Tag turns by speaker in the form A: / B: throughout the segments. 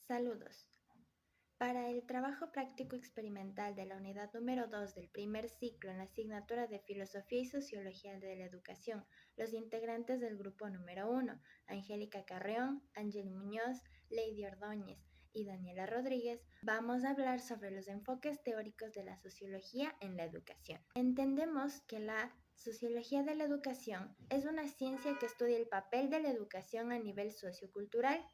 A: Saludos. Para el trabajo práctico experimental de la unidad número 2 del primer ciclo en la asignatura de Filosofía y Sociología de la Educación, los integrantes del grupo número 1, Angélica Carreón, Ángel Muñoz, Lady Ordóñez y Daniela Rodríguez, vamos a hablar sobre los enfoques teóricos de la sociología en la educación. Entendemos que la sociología de la educación es una ciencia que estudia el papel de la educación a nivel sociocultural.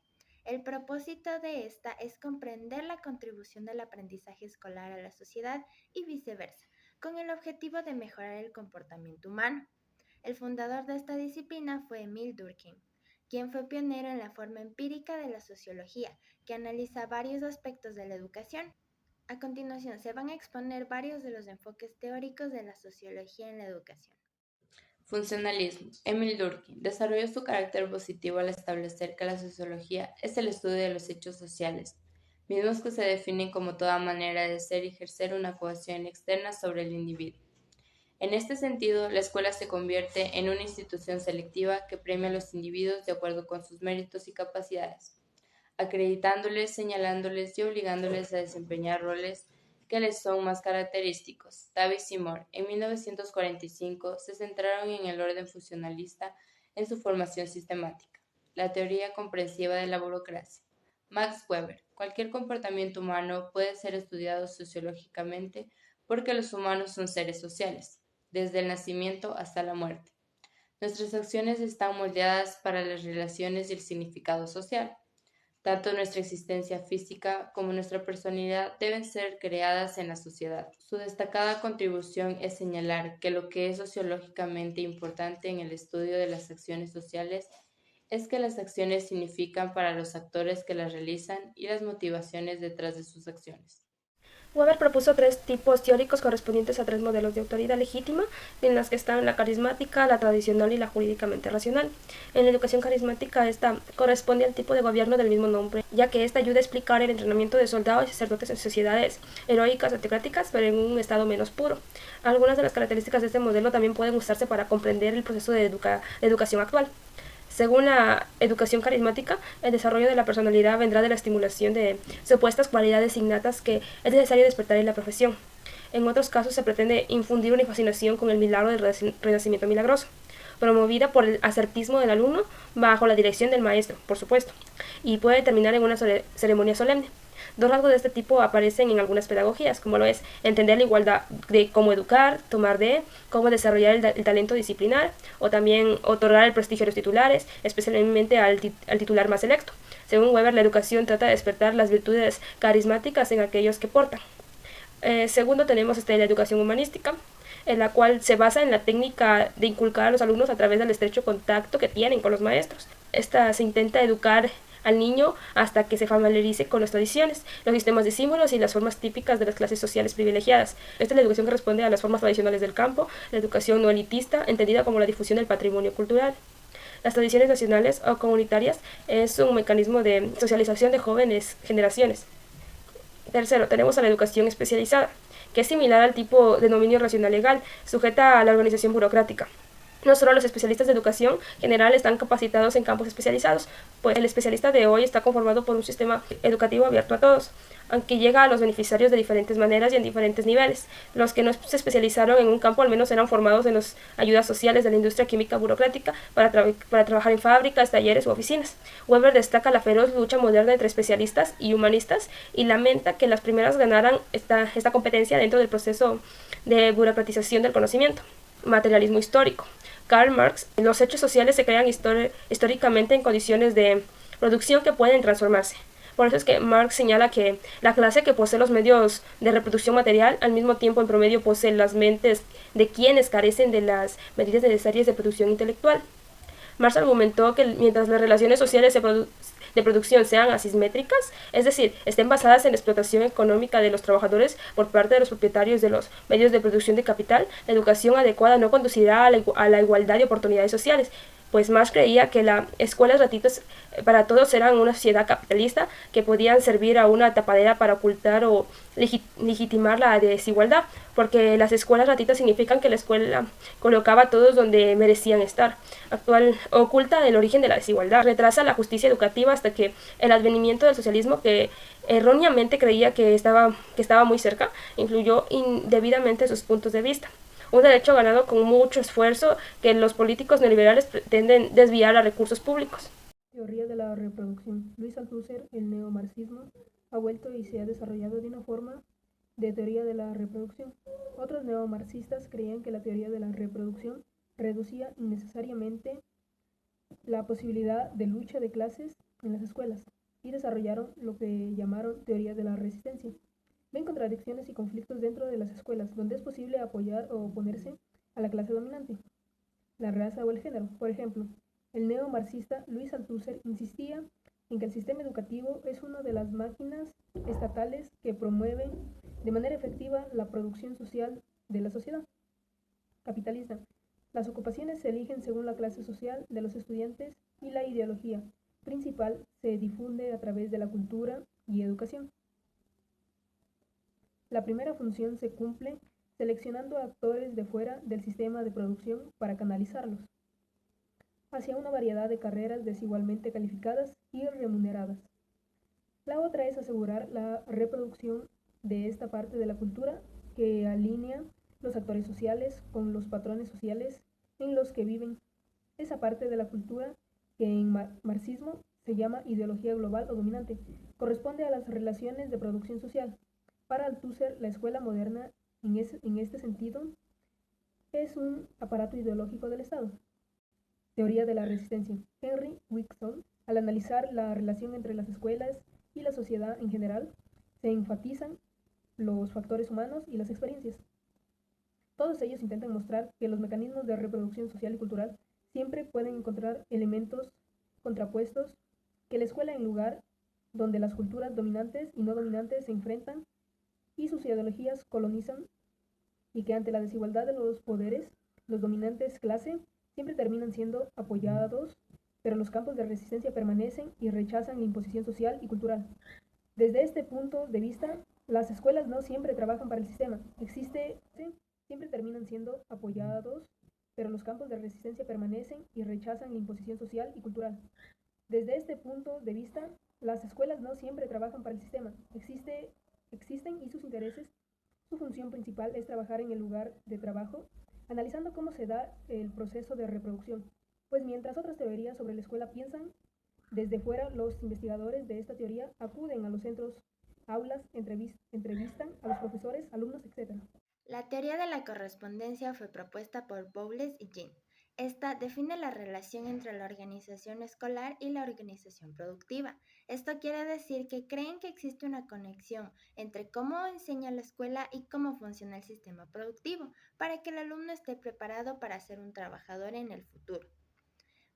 A: El propósito de esta es comprender la contribución del aprendizaje escolar a la sociedad y viceversa, con el objetivo de mejorar el comportamiento humano. El fundador de esta disciplina fue Emil Durkheim, quien fue pionero en la forma empírica de la sociología, que analiza varios aspectos de la educación. A continuación, se van a exponer varios de los enfoques teóricos de la sociología en la educación.
B: Funcionalismo. Emil Durkheim desarrolló su carácter positivo al establecer que la sociología es el estudio de los hechos sociales, mismos que se definen como toda manera de ser y ejercer una coacción externa sobre el individuo. En este sentido, la escuela se convierte en una institución selectiva que premia a los individuos de acuerdo con sus méritos y capacidades, acreditándoles, señalándoles y obligándoles a desempeñar roles que les son más característicos. Davis y Moore, en 1945, se centraron en el orden funcionalista en su formación sistemática, la teoría comprensiva de la burocracia. Max Weber, cualquier comportamiento humano puede ser estudiado sociológicamente porque los humanos son seres sociales, desde el nacimiento hasta la muerte. Nuestras acciones están moldeadas para las relaciones y el significado social. Tanto nuestra existencia física como nuestra personalidad deben ser creadas en la sociedad. Su destacada contribución es señalar que lo que es sociológicamente importante en el estudio de las acciones sociales es que las acciones significan para los actores que las realizan y las motivaciones detrás de sus acciones.
C: Weber propuso tres tipos teóricos correspondientes a tres modelos de autoridad legítima, en las que están la carismática, la tradicional y la jurídicamente racional. En la educación carismática, esta corresponde al tipo de gobierno del mismo nombre, ya que esta ayuda a explicar el entrenamiento de soldados y sacerdotes en sociedades heroicas o teocráticas, pero en un estado menos puro. Algunas de las características de este modelo también pueden usarse para comprender el proceso de educación actual. Según la educación carismática, el desarrollo de la personalidad vendrá de la estimulación de supuestas cualidades innatas que es necesario despertar en la profesión. En otros casos se pretende infundir una fascinación con el milagro del renacimiento milagroso, promovida por el asertismo del alumno bajo la dirección del maestro, por supuesto, y puede terminar en una ceremonia solemne. Dos rasgos de este tipo aparecen en algunas pedagogías, como lo es entender la igualdad de cómo educar, tomar de, cómo desarrollar el talento disciplinar, o también otorgar el prestigio a los titulares, especialmente al titular más selecto. Según Weber, la educación trata de despertar las virtudes carismáticas en aquellos que portan. Segundo, tenemos la educación humanística, en la cual se basa en la técnica de inculcar a los alumnos a través del estrecho contacto que tienen con los maestros. Esta se intenta educar al niño hasta que se familiarice con las tradiciones, los sistemas de símbolos y las formas típicas de las clases sociales privilegiadas. Esta es la educación que responde a las formas tradicionales del campo, la educación no elitista, entendida como la difusión del patrimonio cultural. Las tradiciones nacionales o comunitarias es un mecanismo de socialización de jóvenes generaciones. Tercero, tenemos a la educación especializada, que es similar al tipo de dominio racional legal, sujeta a la organización burocrática. No solo los especialistas de educación general están capacitados en campos especializados, pues el especialista de hoy está conformado por un sistema educativo abierto a todos, aunque llega a los beneficiarios de diferentes maneras y en diferentes niveles. Los que no se especializaron en un campo al menos eran formados en las ayudas sociales de la industria química burocrática para trabajar en fábricas, talleres u oficinas. Weber destaca la feroz lucha moderna entre especialistas y humanistas y lamenta que las primeras ganaran esta competencia dentro del proceso de burocratización del conocimiento. Materialismo histórico. Karl Marx, los hechos sociales se crean históricamente en condiciones de producción que pueden transformarse. Por eso es que Marx señala que la clase que posee los medios de reproducción material, al mismo tiempo en promedio posee las mentes de quienes carecen de las medidas necesarias de producción intelectual. Marx argumentó que mientras las relaciones sociales de producción sean asimétricas, es decir, estén basadas en la explotación económica de los trabajadores por parte de los propietarios de los medios de producción de capital, la educación adecuada no conducirá a la igualdad de oportunidades sociales. pues Marx creía que las escuelas gratuitas para todos eran una sociedad capitalista que podían servir a una tapadera para ocultar o legitimar la desigualdad, porque las escuelas gratuitas significan que la escuela colocaba a todos donde merecían estar. Oculta el origen de la desigualdad, retrasa la justicia educativa hasta que el advenimiento del socialismo, que erróneamente creía que estaba muy cerca, influyó indebidamente sus puntos de vista. Un derecho ganado con mucho esfuerzo que los políticos neoliberales pretenden desviar a recursos públicos.
D: Teoría de la reproducción. Luis Althusser, el neomarxismo, ha vuelto y se ha desarrollado de una forma de teoría de la reproducción. Otros neomarxistas creían que la teoría de la reproducción reducía innecesariamente la posibilidad de lucha de clases en las escuelas y desarrollaron lo que llamaron teoría de la resistencia. Ven contradicciones y conflictos dentro de las escuelas, donde es posible apoyar o oponerse a la clase dominante, la raza o el género. Por ejemplo, el neomarxista Luis Althusser insistía en que el sistema educativo es una de las máquinas estatales que promueven de manera efectiva la producción social de la sociedad capitalista. Las ocupaciones se eligen según la clase social de los estudiantes y la ideología principal se difunde a través de la cultura y educación. La primera función se cumple seleccionando actores de fuera del sistema de producción para canalizarlos hacia una variedad de carreras desigualmente calificadas y remuneradas. La otra es asegurar la reproducción de esta parte de la cultura que alinea los actores sociales con los patrones sociales en los que viven. Esa parte de la cultura que en marxismo se llama ideología global o dominante, corresponde a las relaciones de producción social. Para Althusser, la escuela moderna, en este sentido, es un aparato ideológico del Estado. Teoría de la resistencia. Henry Wigson, al analizar la relación entre las escuelas y la sociedad en general, se enfatizan los factores humanos y las experiencias. Todos ellos intentan mostrar que los mecanismos de reproducción social y cultural siempre pueden encontrar elementos contrapuestos, que la escuela en lugar donde las culturas dominantes y no dominantes se enfrentan y sus ideologías colonizan, y que ante la desigualdad de los poderes, los dominantes clase siempre terminan siendo apoyados, pero los campos de resistencia permanecen y rechazan la imposición social y cultural. Desde este punto de vista, las escuelas no siempre trabajan para el sistema. Siempre terminan siendo apoyados, pero los campos de resistencia permanecen y rechazan la imposición social y cultural. Desde este punto de vista, las escuelas no siempre trabajan para el sistema. Existen y sus intereses. Su función principal es trabajar en el lugar de trabajo, analizando cómo se da el proceso de reproducción. Pues mientras otras teorías sobre la escuela piensan desde fuera, los investigadores de esta teoría acuden a los centros, aulas, entrevistan a los profesores, alumnos, etc.
A: La teoría de la correspondencia fue propuesta por Bowles y Jean. Esta define la relación entre la organización escolar y la organización productiva. Esto quiere decir que creen que existe una conexión entre cómo enseña la escuela y cómo funciona el sistema productivo, para que el alumno esté preparado para ser un trabajador en el futuro.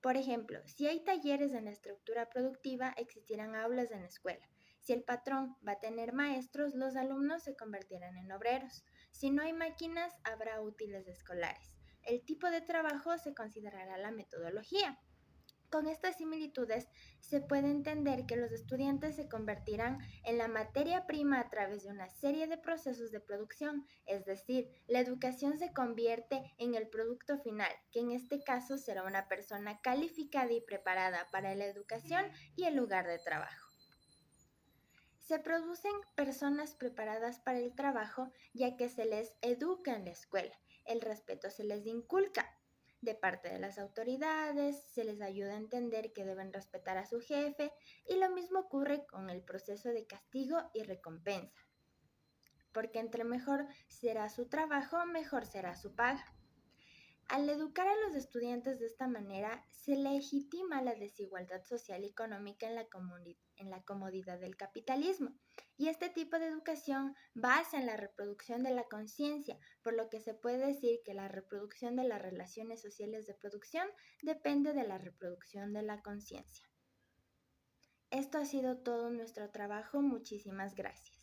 A: Por ejemplo, si hay talleres en la estructura productiva, existirán aulas en la escuela. Si el patrón va a tener maestros, los alumnos se convertirán en obreros. Si no hay máquinas, habrá útiles escolares. El tipo de trabajo se considerará la metodología. Con estas similitudes, se puede entender que los estudiantes se convertirán en la materia prima a través de una serie de procesos de producción, es decir, la educación se convierte en el producto final, que en este caso será una persona calificada y preparada para la educación y el lugar de trabajo. Se producen personas preparadas para el trabajo, ya que se les educa en la escuela, el respeto se les inculca de parte de las autoridades, se les ayuda a entender que deben respetar a su jefe, y lo mismo ocurre con el proceso de castigo y recompensa, porque entre mejor será su trabajo, mejor será su paga. Al educar a los estudiantes de esta manera, se legitima la desigualdad social y económica en la comodidad del capitalismo. Y este tipo de educación basa en la reproducción de la conciencia, por lo que se puede decir que la reproducción de las relaciones sociales de producción depende de la reproducción de la conciencia. Esto ha sido todo nuestro trabajo. Muchísimas gracias.